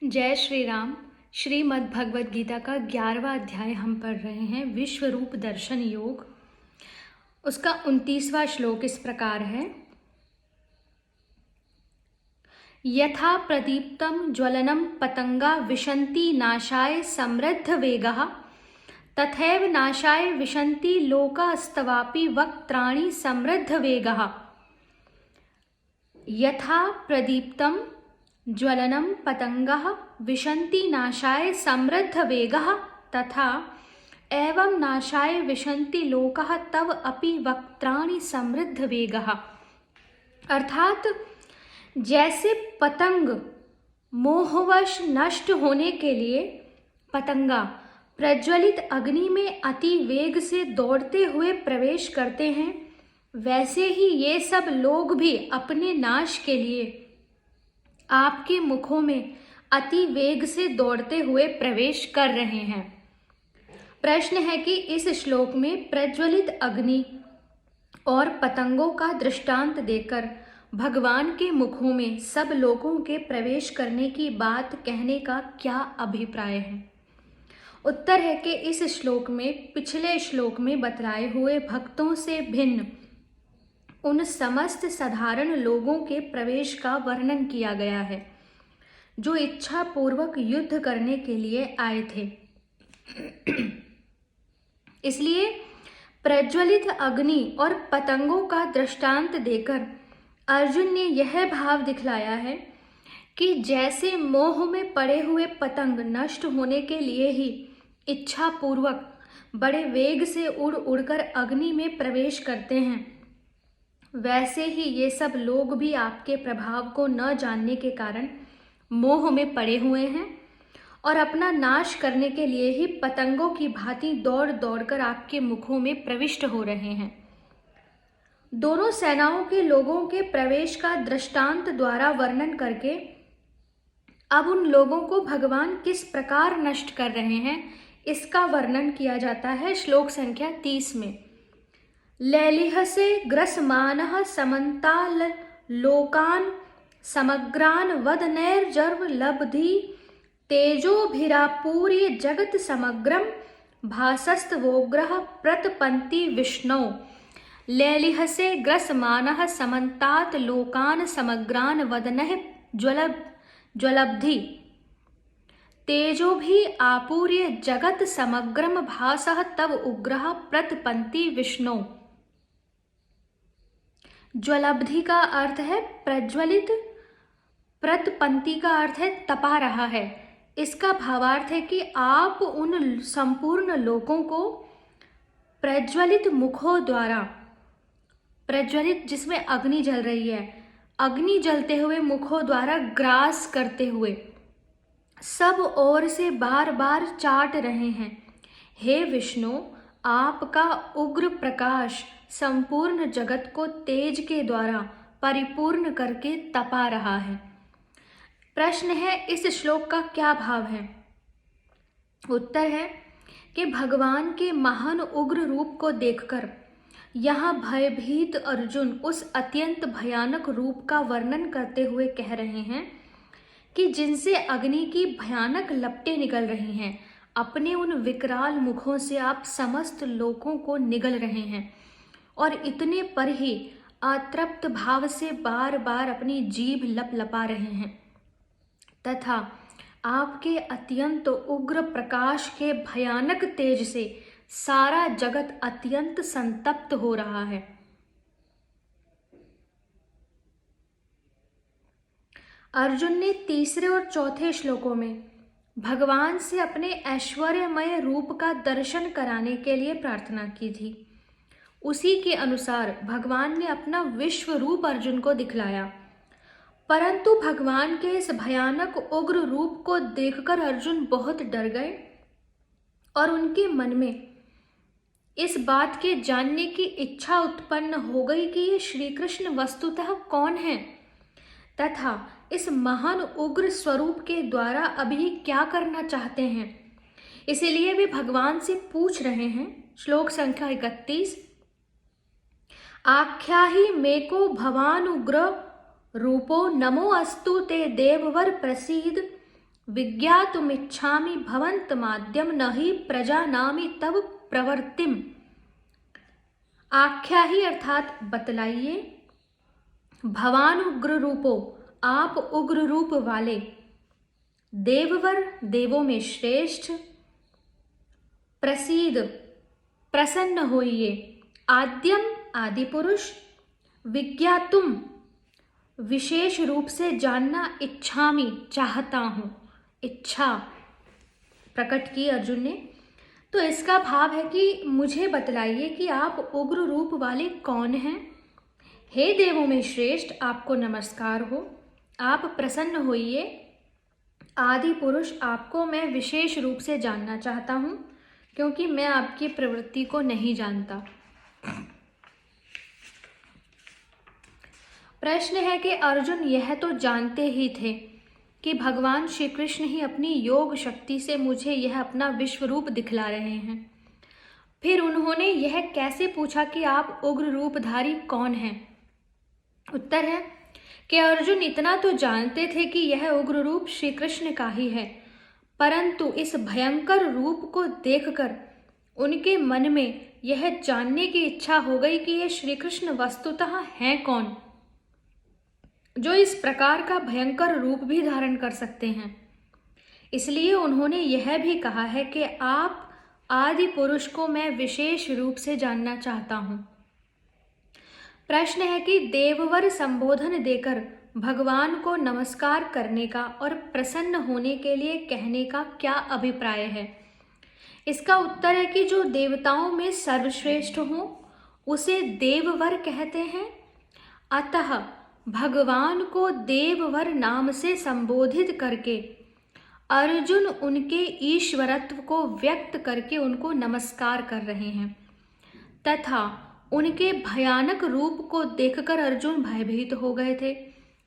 जय श्री राम। श्रीमद् भगवद गीता का 11वां अध्याय हम पढ़ रहे हैं, विश्व रूप दर्शन योग। उसका 29वां श्लोक इस प्रकार है। यथा प्रदीप्तं ज्वलनं पतंगा विशन्ति नाशाय समृद्ध वेगः तथैव नाशाय विशन्ति लोकास्तवापि वक्त्राणि समृद्ध वेगः। यथा प्रदीप्तं ज्वलनं पतंगः विशन्ति नाशाय समृद्ध वेगः तथा एवं नाशाय विशन्ति लोकः तव अपि वक्त्राणि समृद्ध वेगः। अर्थात जैसे पतंग मोहवश नष्ट होने के लिए पतंगा प्रज्वलित अग्नि में अति वेग से दौड़ते हुए प्रवेश करते हैं, वैसे ही ये सब लोग भी अपने नाश के लिए आपके मुखों में अति वेग से दौड़ते हुए प्रवेश कर रहे हैं। प्रश्न है कि इस श्लोक में प्रज्वलित अग्नि और पतंगों का दृष्टांत देकर भगवान के मुखों में सब लोगों के प्रवेश करने की बात कहने का क्या अभिप्राय है। उत्तर है कि इस श्लोक में पिछले श्लोक में बतलाए हुए भक्तों से भिन्न उन समस्त साधारण लोगों के प्रवेश का वर्णन किया गया है जो इच्छा पूर्वक युद्ध करने के लिए आए थे। इसलिए प्रज्वलित अग्नि और पतंगों का दृष्टांत देकर अर्जुन ने यह भाव दिखलाया है कि जैसे मोह में पड़े हुए पतंग नष्ट होने के लिए ही इच्छा पूर्वक बड़े वेग से उड़ उड़कर अग्नि में प्रवेश करते हैं, वैसे ही ये सब लोग भी आपके प्रभाव को न जानने के कारण मोह में पड़े हुए हैं और अपना नाश करने के लिए ही पतंगों की भांति दौड़ दौड़कर आपके मुखों में प्रविष्ट हो रहे हैं। दोनों सेनाओं के लोगों के प्रवेश का दृष्टांत द्वारा वर्णन करके अब उन लोगों को भगवान किस प्रकार नष्ट कर रहे हैं, इसका वर्णन किया जाता है श्लोक संख्या 30 में। लैलिहसे ग्रसमानः समन्ताल लोकान समग्रान वदनैर्जर्वलब्धि तेजोभिरापूर्य जगत समग्रम भासस्तवोग्रह प्रतपन्ति विष्णौ। लैलिहसे ग्रसमानः समन्तात लोकान समग्रान वदनः ज्वलब्धि तेजोभि आपूर्य जगत समग्रम भासः तव उग्रः प्रतपन्ति विष्णु। ज्वलब्धि का अर्थ है प्रज्वलित, प्रतपंती का अर्थ है तपा रहा है। इसका भावार्थ है कि आप उन संपूर्ण लोगों को प्रज्वलित मुखों द्वारा, प्रज्वलित जिसमें अग्नि जल रही है, अग्नि जलते हुए मुखों द्वारा ग्रास करते हुए सब ओर से बार बार चाट रहे हैं। हे विष्णु, आपका उग्र प्रकाश संपूर्ण जगत को तेज के द्वारा परिपूर्ण करके तपा रहा है। प्रश्न है इस श्लोक का क्या भाव है। उत्तर है कि भगवान के महान उग्र रूप को देखकर यहाँ भयभीत अर्जुन उस अत्यंत भयानक रूप का वर्णन करते हुए कह रहे हैं कि जिनसे अग्नि की भयानक लपटें निकल रही हैं, अपने उन विकराल मुखों से आप समस्त लोगों को निगल रहे हैं और इतने पर ही अतृप्त भाव से बार बार अपनी जीभ लपलपा रहे हैं तथा आपके अत्यंत उग्र प्रकाश के भयानक तेज से सारा जगत अत्यंत संतप्त हो रहा है। अर्जुन ने तीसरे और चौथे श्लोकों में भगवान से अपने ऐश्वर्यमय रूप का दर्शन कराने के लिए प्रार्थना की थी। उसी के अनुसार भगवान ने अपना विश्व रूप अर्जुन को दिखलाया, परंतु भगवान के इस भयानक उग्र रूप को देखकर अर्जुन बहुत डर गए और उनके मन में इस बात के जानने की इच्छा उत्पन्न हो गई कि ये श्री कृष्ण वस्तुतः कौन है तथा इस महान उग्र स्वरूप के द्वारा अभी क्या करना चाहते हैं। इसीलिए वे भगवान से पूछ रहे हैं। श्लोक संख्या 31। आख्याहि मेको भवानुग्र रूपो नमो अस्तु ते देववर प्रसीद विज्ञातुमिच्छामि भवन्तमाद्यं न हि प्रजानामि तव प्रवृत्तिम। आख्या ही अर्थात बतलाइए। भवान उग्र रूपो, आप उग्र रूप वाले। देववर, देवों में श्रेष्ठ। प्रसीद, प्रसन्न होइए। आद्यम, आदि पुरुष। विज्ञातुम, विशेष रूप से जानना। इच्छामि, चाहता हूं। इच्छा प्रकट की अर्जुन ने। तो इसका भाव है कि मुझे बतलाइए कि आप उग्र रूप वाले कौन हैं। हे देवों में श्रेष्ठ, आपको नमस्कार हो। आप प्रसन्न होइए। आदि पुरुष, आपको मैं विशेष रूप से जानना चाहता हूं, क्योंकि मैं आपकी प्रवृत्ति को नहीं जानता। प्रश्न है कि अर्जुन यह तो जानते ही थे कि भगवान श्री कृष्ण ही अपनी योग शक्ति से मुझे यह अपना विश्व रूप दिखला रहे हैं, फिर उन्होंने यह कैसे पूछा कि आप उग्र रूपधारी कौन हैं। उत्तर है कि अर्जुन इतना तो जानते थे कि यह उग्र रूप श्री कृष्ण का ही है, परंतु इस भयंकर रूप को देखकर उनके मन में यह जानने की इच्छा हो गई कि यह श्री कृष्ण वस्तुतः हैं कौन, जो इस प्रकार का भयंकर रूप भी धारण कर सकते हैं। इसलिए उन्होंने यह भी कहा है कि आप आदि पुरुष को मैं विशेष रूप से जानना चाहता हूं। प्रश्न है कि देववर संबोधन देकर भगवान को नमस्कार करने का और प्रसन्न होने के लिए कहने का क्या अभिप्राय है। इसका उत्तर है कि जो देवताओं में सर्वश्रेष्ठ हो उसे देववर कहते हैं। अतः भगवान को देववर नाम से संबोधित करके अर्जुन उनके ईश्वरत्व को व्यक्त करके उनको नमस्कार कर रहे हैं, तथा उनके भयानक रूप को देखकर अर्जुन भयभीत हो गए थे,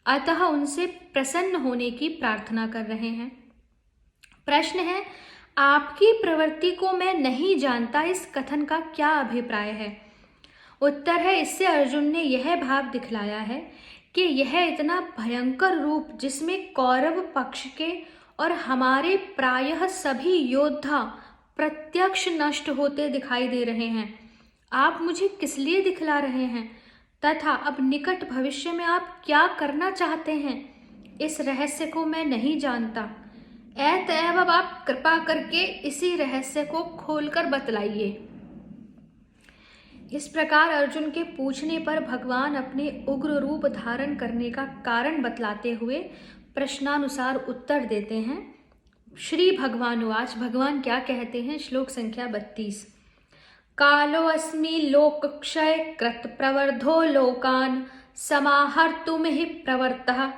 अतः उनसे प्रसन्न होने की प्रार्थना कर रहे हैं। प्रश्न है, आपकी प्रवृत्ति को मैं नहीं जानता, इस कथन का क्या अभिप्राय है। उत्तर है, इससे अर्जुन ने यह भाव दिखलाया है कि यह इतना भयंकर रूप जिसमें कौरव पक्ष के और हमारे प्रायः सभी योद्धा प्रत्यक्ष नष्ट होते दिखाई दे रहे हैं, आप मुझे किस लिए दिखला रहे हैं, तथा अब निकट भविष्य में आप क्या करना चाहते हैं, इस रहस्य को मैं नहीं जानता। अतएव अब आप कृपा करके इसी रहस्य को खोलकर बतलाइए। इस प्रकार अर्जुन के पूछने पर भगवान अपने उग्र रूप धारण करने का कारण बतलाते हुए प्रश्नानुसार उत्तर देते हैं। श्री भगवानुवाच, भगवान क्या कहते हैं। श्लोक संख्या 32। कालो अस्मि लोकक्षय कृत प्रवर्धो लोकान समाहर्तुमिह प्रवृत्तः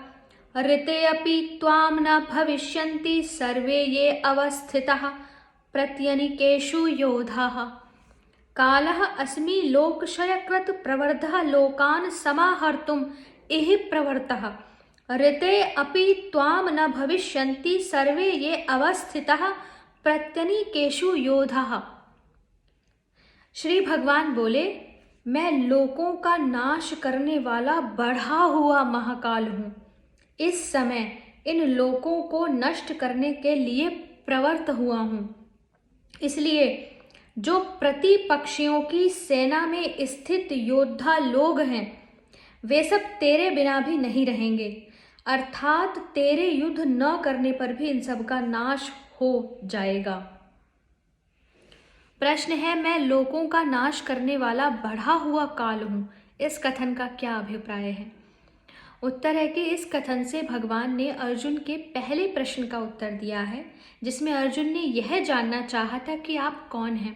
ऋते अपि त्वां न भविष्यन्ति सर्वे ये अवस्थिताः प्रत्यनीकेषु योधाः। कालः अस्मि लोकक्षयकृत प्रवर्धः लोकान् समाहर्तुम् इह प्रवृत्तः ऋते अपि त्वां न भविष्यन्ति सर्वे ये अवस्थिताः प्रत्यनीकेषु योधाः। श्री भगवान बोले, मैं लोकों का नाश करने वाला बढ़ा हुआ महाकाल हूँ। इस समय इन लोकों को नष्ट करने के लिए प्रवृत्त हुआ हूँ। इसलिए जो प्रतिपक्षियों की सेना में स्थित योद्धा लोग हैं वे सब तेरे बिना भी नहीं रहेंगे, अर्थात तेरे युद्ध न करने पर भी इन सब का नाश हो जाएगा। प्रश्न है, मैं लोकों का नाश करने वाला बढ़ा हुआ काल हूँ, इस कथन का क्या अभिप्राय है। उत्तर है कि इस कथन से भगवान ने अर्जुन के पहले प्रश्न का उत्तर दिया है, जिसमें अर्जुन ने यह जानना चाहा था कि आप कौन हैं।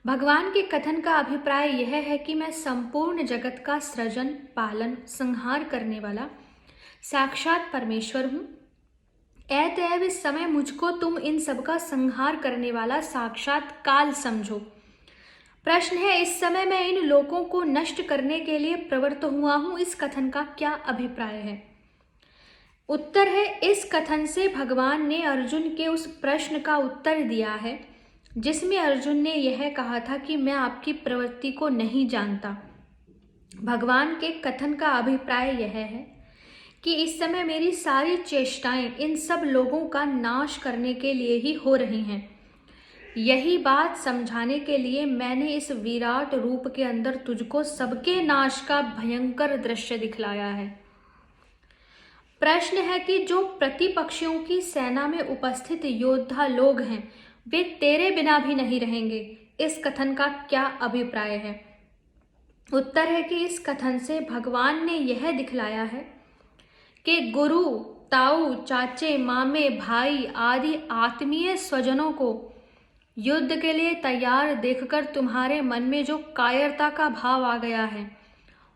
भगवान के कथन का अभिप्राय यह है कि मैं संपूर्ण जगत का सृजन, पालन, संहार करने वाला साक्षात परमेश्वर हूँ। अतएव इस समय मुझको तुम इन सब का संहार करने वाला साक्षात काल समझो। प्रश्न है, इस समय मैं इन लोकों को नष्ट करने के लिए प्रवृत्त हुआ हूँ, इस कथन का क्या अभिप्राय है। उत्तर है, इस कथन से भगवान ने अर्जुन के उस प्रश्न का उत्तर दिया है जिसमें अर्जुन ने यह कहा था कि मैं आपकी प्रवृत्ति को नहीं जानता। भगवान के कथन का अभिप्राय यह है कि इस समय मेरी सारी चेष्टाएं इन सब लोगों का नाश करने के लिए ही हो रही हैं। यही बात समझाने के लिए मैंने इस विराट रूप के अंदर तुझको सबके नाश का भयंकर दृश्य दिखलाया है। प्रश्न है कि जो प्रतिपक्षियों की सेना में उपस्थित योद्धा लोग हैं वे तेरे बिना भी नहीं रहेंगे। इस कथन का क्या अभिप्राय है? उत्तर है कि इस कथन से भगवान ने यह दिखलाया है कि गुरु, ताऊ, चाचे, मामे, भाई आदि आत्मीय स्वजनों को युद्ध के लिए तैयार देखकर तुम्हारे मन में जो कायरता का भाव आ गया है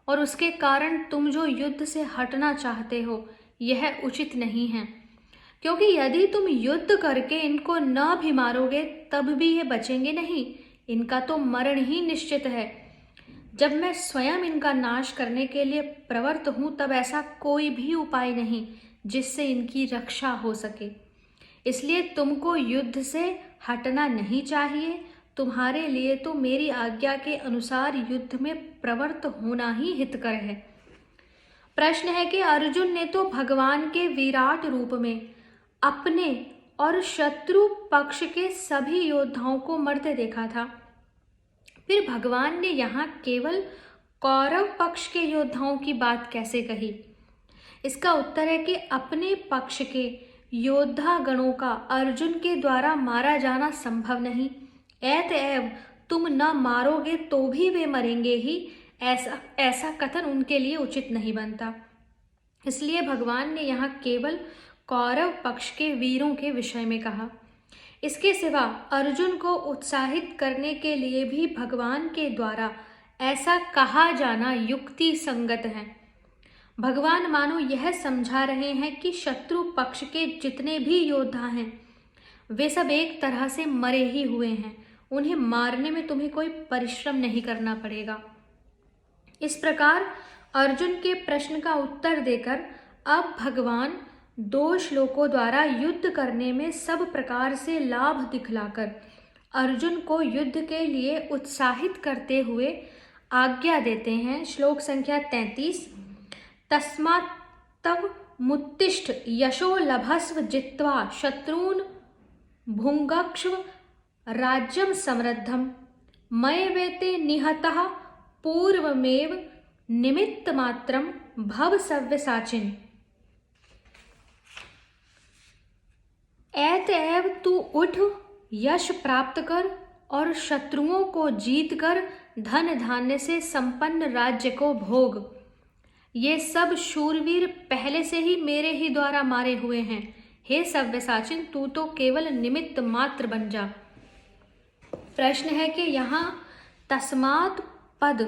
और उसके कारण तुम जो युद्ध से हटना चाहते हो, यह उचित नहीं है। क्योंकि यदि तुम युद्ध करके इनको न भी मारोगे तब भी ये बचेंगे नहीं, इनका तो मरण ही निश्चित है। जब मैं स्वयं इनका नाश करने के लिए प्रवृत्त हूं तब ऐसा कोई भी उपाय नहीं जिससे इनकी रक्षा हो सके। इसलिए तुमको युद्ध से हटना नहीं चाहिए। तुम्हारे लिए तो मेरी आज्ञा के अनुसार युद्ध में प्रवृत्त होना ही हितकर है। प्रश्न है कि अर्जुन ने तो भगवान के विराट रूप में अपने और शत्रु पक्ष के सभी योद्धाओं को मरते देखा था, फिर भगवान ने यहाँ केवल कौरव पक्ष के योद्धाओं की बात कैसे कही? इसका उत्तर है कि अपने पक्ष के योद्धा गणों का अर्जुन के द्वारा मारा जाना संभव नहीं। अतएव तुम न मारोगे तो भी वे मरेंगे ही, ऐसा कथन उनके लिए उचित नहीं बनता। इसलिए भगवान ने यहाँ केवल कौरव पक्ष के वीरों के विषय में कहा। इसके सिवा अर्जुन को उत्साहित करने के लिए भी भगवान के द्वारा ऐसा कहा जाना युक्ति संगत है। भगवान मानो यह समझा रहे हैं कि शत्रु पक्ष के जितने भी योद्धा हैं वे सब एक तरह से मरे ही हुए हैं, उन्हें मारने में तुम्हें कोई परिश्रम नहीं करना पड़ेगा। इस प्रकार अर्जुन के प्रश्न का उत्तर देकर अब भगवान 2 श्लोकों द्वारा युद्ध करने में सब प्रकार से लाभ दिखलाकर अर्जुन को युद्ध के लिए उत्साहित करते हुए आज्ञा देते हैं। श्लोक संख्या 33। तस्मात् तव मुत्तिष्ठ यशो लभस्व जित्वा शत्रून् भुङ्क्ष्व राज्यं समृद्धं मये वेते निहतः पूर्वमेव निमित्तमात्रं भव सव्यसाचिन्। अतएव तू उठ, यश प्राप्त कर और शत्रुओं को जीतकर धन धान्य से संपन्न राज्य को भोग। ये सब शूरवीर पहले से ही मेरे ही द्वारा मारे हुए हैं। हे सव्यसाचिन, तू तो केवल निमित्त मात्र बन जा। प्रश्न है कि यहाँ तस्मात् पद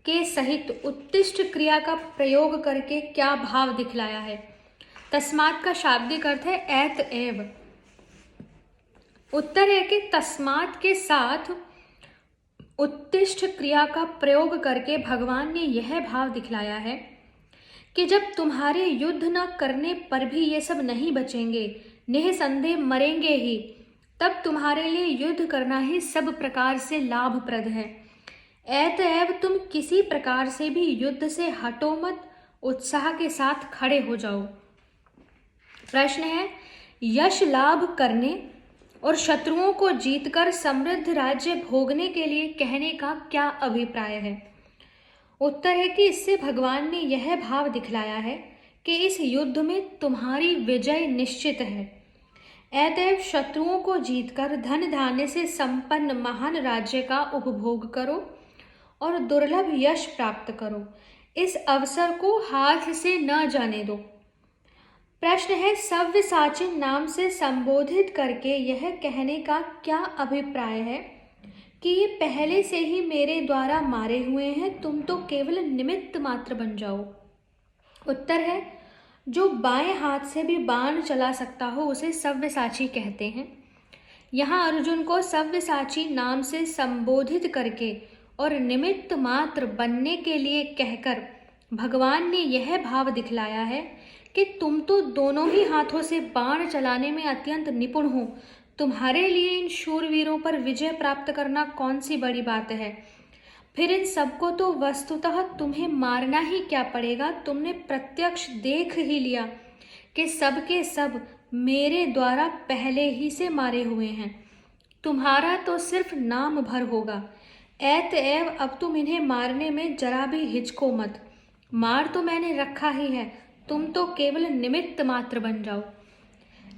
के सहित उत्तिष्ठ क्रिया का प्रयोग करके क्या भाव दिखलाया है? तस्मात् का शाब्दिक अर्थ है अतएव। उत्तर है कि तस्मात् के साथ उत्तिष्ठ क्रिया का प्रयोग करके भगवान ने यह भाव दिखलाया है कि जब तुम्हारे युद्ध न करने पर भी ये सब नहीं बचेंगे, निःसंदेह मरेंगे ही, तब तुम्हारे लिए युद्ध करना ही सब प्रकार से लाभप्रद है। अतएव तुम किसी प्रकार से भी युद्ध से हटो मत, उत्साह के साथ खड़े हो जाओ। प्रश्न है, यश लाभ करने और शत्रुओं को जीतकर समृद्ध राज्य भोगने के लिए कहने का क्या अभिप्राय है? उत्तर है कि इससे भगवान ने यह भाव दिखलाया है कि इस युद्ध में तुम्हारी विजय निश्चित है। अतएव शत्रुओं को जीतकर धन धान्य से संपन्न महान राज्य का उपभोग करो और दुर्लभ यश प्राप्त करो। इस अवसर को हाथ से न जाने दो। प्रश्न है, सव्यसाचिन नाम से संबोधित करके यह कहने का क्या अभिप्राय है कि ये पहले से ही मेरे द्वारा मारे हुए हैं, तुम तो केवल निमित्त मात्र बन जाओ। उत्तर है, जो बाएं हाथ से भी बाण चला सकता हो उसे सव्यसाची कहते हैं। यहाँ अर्जुन को सव्यसाची नाम से संबोधित करके और निमित्त मात्र बनने के लिए कहकर भगवान ने यह भाव दिखलाया है कि तुम तो दोनों ही हाथों से बाण चलाने में अत्यंत निपुण हो। तुम्हारे लिए इन शूरवीरों पर विजय प्राप्त करना कौन सी बड़ी बात है। फिर इन सबको तो वस्तुतः तुम्हें मारना ही क्या पड़ेगा। तुमने प्रत्यक्ष देख ही लिया कि सब के सब मेरे द्वारा पहले ही से मारे हुए हैं। तुम्हारा तो सिर्फ नाम भर होगा। अतएव अब तुम इन्हें मारने में जरा भी हिचको मत। मार तो मैंने रखा ही है, तुम तो केवल निमित्त मात्र बन जाओ।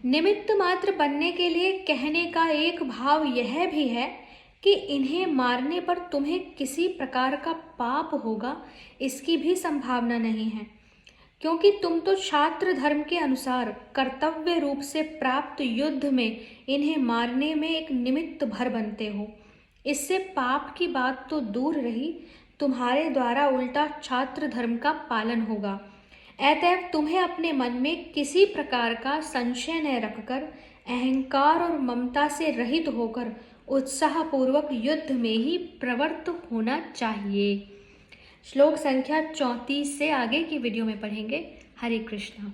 निमित्त मात्र बनने के लिए कहने का एक भाव यह भी है कि इन्हें मारने पर तुम्हें किसी प्रकार का पाप होगा, इसकी भी संभावना नहीं है, क्योंकि तुम तो छात्र धर्म के अनुसार कर्तव्य रूप से प्राप्त युद्ध में इन्हें मारने में एक निमित्त भर बनते हो। इससे पाप की बात तो दूर रही, तुम्हारे द्वारा उल्टा छात्र धर्म का पालन होगा। अतएव तुम्हें अपने मन में किसी प्रकार का संशय न रखकर अहंकार और ममता से रहित होकर उत्साहपूर्वक युद्ध में ही प्रवृत्त होना चाहिए। श्लोक संख्या 34 से आगे की वीडियो में पढ़ेंगे। हरे कृष्णा।